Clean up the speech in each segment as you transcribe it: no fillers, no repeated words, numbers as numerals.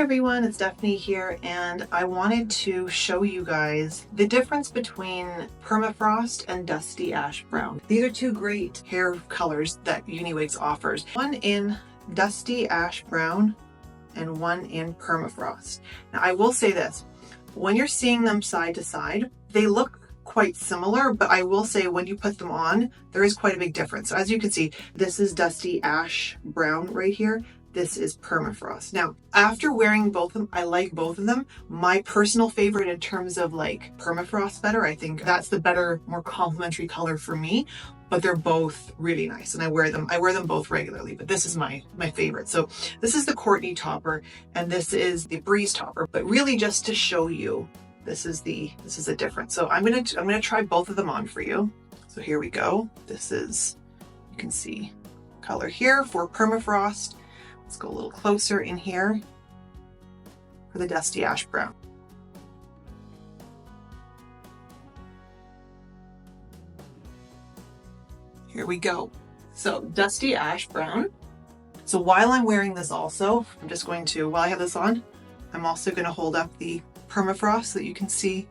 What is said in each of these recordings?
everyone, it's Stephanie here, and I wanted to show you guys the difference between Permafrost and Dusty Ash Brown. These are two great hair colors that UniWigs offers. One in Dusty Ash Brown and one in Permafrost. Now I will say this, when you're seeing them side to side, they look quite similar, but I will say when you put them on, there is quite a big difference. So as you can see, this is Dusty Ash Brown right here. This is Permafrost. Now, after wearing both of them, I like both of them. My personal favorite in terms of like Permafrost better, I think that's the better, more complementary color for me, but they're both really nice and I wear them both regularly, but this is my favorite. So this is the Courtney topper and this is the Breeze topper, but really just to show you, this is the difference. So I'm gonna try both of them on for you. So here we go. This is, you can see color here for Permafrost. Let's go a little closer in here for the Dusty Ash Brown. Here we go. So Dusty Ash Brown. So while I'm wearing this also, I'm just going to, while I have this on, I'm also going to hold up the Permafrost so that you can see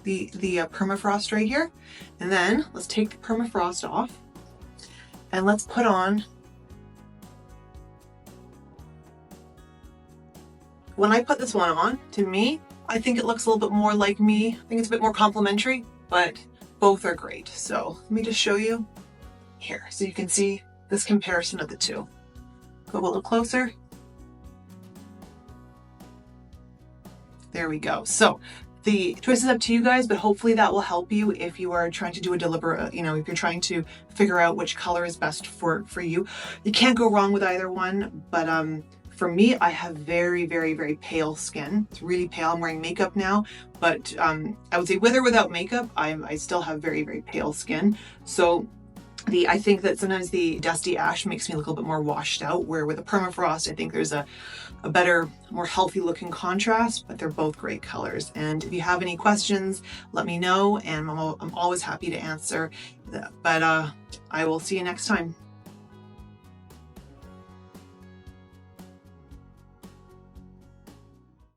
the Permafrost right here. And then let's take the Permafrost off and let's put on. When I put this one on, to me, I think it looks a little bit more like me. I think it's a bit more complimentary, but both are great. So let me just show you here so you can see this comparison of the two. Go a little closer. There we go. So the choice is up to you guys, but hopefully that will help you if you are trying to do a deliberate, if you're trying to figure out which color is best for you. You can't go wrong with either one, but for me, I have very, very, very pale skin. It's really pale. I'm wearing makeup now, but I would say with or without makeup, I still have very, very pale skin. So I think that sometimes the Dusty Ash makes me look a little bit more washed out, where with a Permafrost, I think there's a better, more healthy looking contrast, but they're both great colors. And if you have any questions, let me know, and I'm always happy to answer. But I will see you next time.